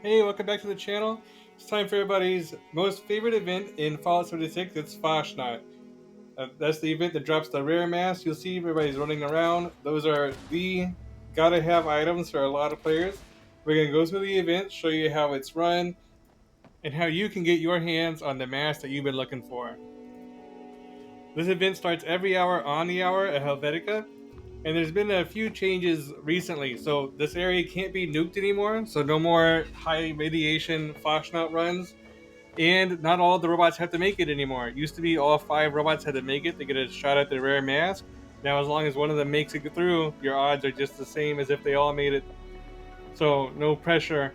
Hey, welcome back to the channel. It's time for everybody's most favorite event in Fallout 76. It's Fasnacht. That's the event that drops the rare mask. You'll see everybody's running around. Those are the gotta have items for a lot of players. We're going to go through the event, show you how it's run, and how you can get your hands on the mask that you've been looking for. This event starts every hour on the hour at Helvetica, and there's been a few changes recently. So this area can't be nuked anymore, so no more high radiation Fasnacht runs. And not all the robots have to make it anymore. It used to be all 5 robots had to make it to get a shot at the rare mask. Now, as long as one of them makes it through, your odds are just the same as if they all made it. So, no pressure.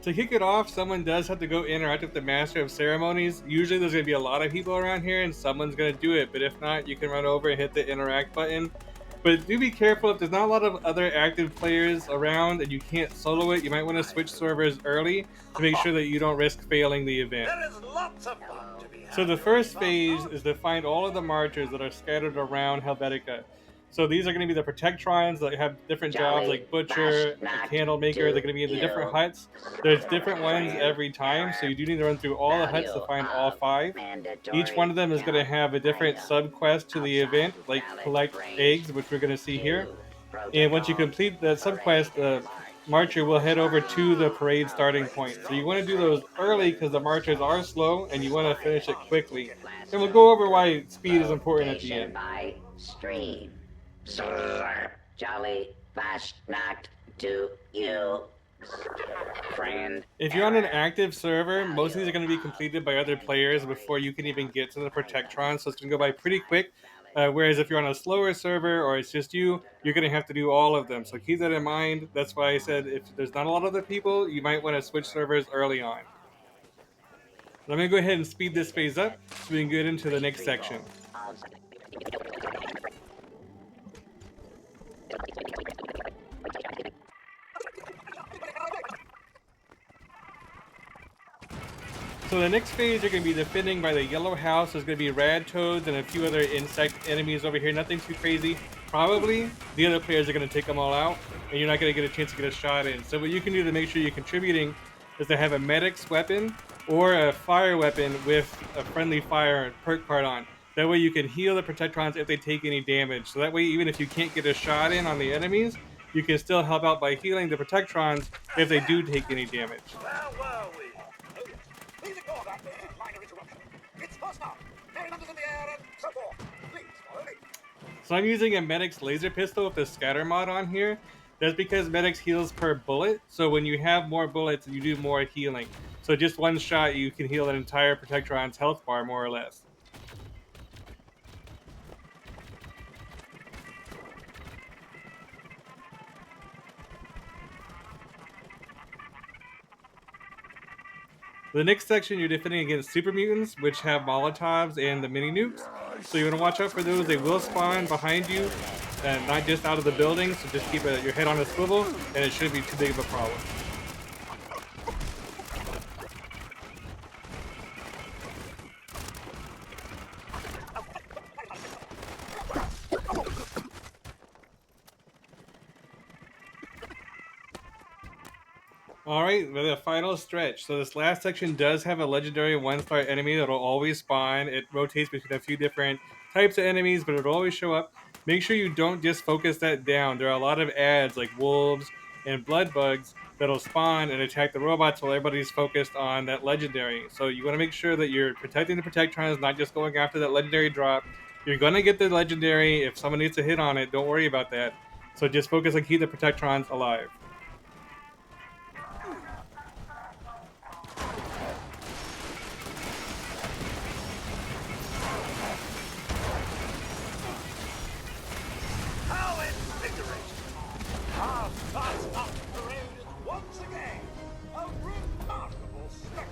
To kick it off, someone does have to go interact with the Master of Ceremonies. Usually there's going to be a lot of people around here and someone's going to do it. But if not, you can run over and hit the interact button. But do be careful if there's not a lot of other active players around and you can't solo it. You might want to switch servers early to make sure that you don't risk failing the event. There is lots of fun to be had. So the first phase is to find all of the marchers that are scattered around Helvetica. So these are going to be the Protectrons that have different jobs, like Butcher, a Candle Maker. They're going to be in the different huts. There's different ones every time, so you do need to run through all the huts to find all 5. Each one of them is going to have a different sub-quest to the event, like collect eggs, which we're going to see here. And once you complete the sub-quest, the marcher will head over to the parade starting point. So you want to do those early because the marchers are slow and you want to finish it quickly. And we'll go over why speed is important at the end. By stream. Jolly Fasnacht to you, friend. If you're on an active server, most of these are going to be completed by other players before you can even get to the Protectron, so it's going to go by pretty quick. Whereas if you're on a slower server or it's just you, you're going to have to do all of them. So keep that in mind. That's why I said if there's not a lot of other people, you might want to switch servers early on. I'm going to go ahead and speed this phase up so we can get into the next section. So the next phase you're going to be defending by the yellow house. There's going to be rad toads and a few other insect enemies over here. Nothing too crazy. Probably the other players are going to take them all out, and you're not going to get a chance to get a shot in. So what you can do to make sure you're contributing is to have a medic's weapon or a fire weapon with a friendly fire perk card on. That way you can heal the Protectrons if they take any damage. So that way even if you can't get a shot in on the enemies, you can still help out by healing the Protectrons if they do take any damage. Where were we? Please ignore that minor interruption. It's Fasnacht. Merry numbers in the air and so forth. Please follow me. So I'm using a medic's laser pistol with the scatter mod on here. That's because medics heals per bullet. So when you have more bullets, you do more healing. So just one shot, you can heal an entire Protectron's health bar, more or less. The next section, you're defending against super mutants, which have Molotovs and the mini nukes. So you want to watch out for those. They will spawn behind you, and not just out of the building. So just keep your head on a swivel, and it shouldn't be too big of a problem. Alright, with the final stretch. So this last section does have a legendary 1-star enemy that'll always spawn. It rotates between a few different types of enemies, but it'll always show up. Make sure you don't just focus that down. There are a lot of ads like wolves and blood bugs that'll spawn and attack the robots while everybody's focused on that legendary. So you want to make sure that you're protecting the Protectrons, not just going after that legendary drop. You're going to get the legendary. If someone needs to hit on it, don't worry about that. So just focus on keeping the Protectrons alive. How invigorating. Our Fasnacht parade is once again a remarkable spectacle.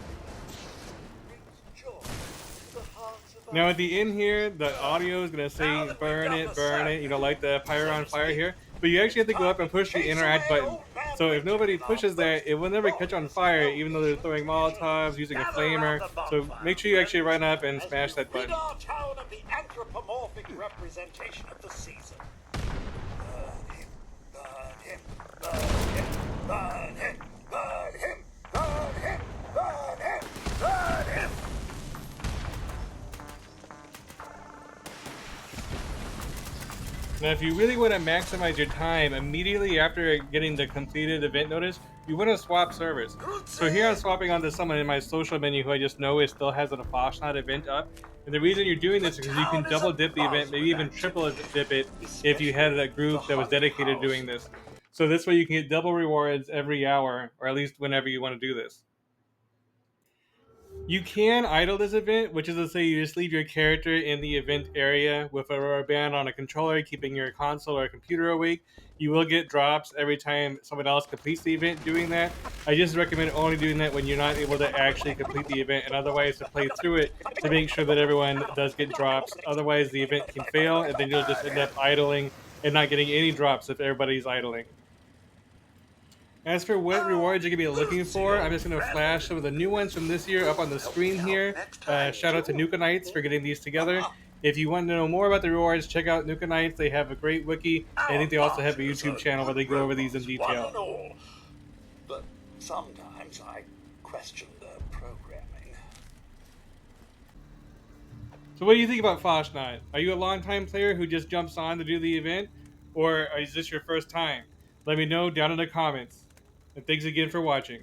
Brings joy to the hearts of Now our at the end here, the audio is going to say burn it, you know, like the fire on fire here. But you actually have to go up and push the interact button. So if nobody pushes that, it will never catch on fire, even though they're throwing Molotovs, using a flamer. So make sure you actually run up and smash that button. Our town of the anthropomorphic representation of the season. Burn him, burn him, burn him, burn him, burn him, burn Now, if you really want to maximize your time, immediately after getting the completed event notice, you want to swap servers. So here I'm swapping onto someone in my social menu who I just know is still has a Fasnacht event up. And the reason you're doing this is because you can double dip the event, maybe even triple dip it if you had a group that was dedicated to doing this. So this way you can get double rewards every hour, or at least whenever you want to do this. You can idle this event, which is to say you just leave your character in the event area with a rubber band on a controller, keeping your console or computer awake. You will get drops every time someone else completes the event doing that. I just recommend only doing that when you're not able to actually complete the event, and otherwise to play through it to make sure that everyone does get drops. Otherwise, the event can fail, and then you'll just end up idling and not getting any drops if everybody's idling. As for what rewards you're going to be looking for, I'm just going to flash some of the new ones from this year up on the screen here. Shout out to Nuka Knights for getting these together. If you want to know more about the rewards, check out Nuka Knights. They have a great wiki. And I think they also have a YouTube channel where they go over these in detail. But sometimes I question their programming. So what do you think about Fasnacht? Are you a longtime player who just jumps on to do the event? Or is this your first time? Let me know down in the comments. And thanks again for watching.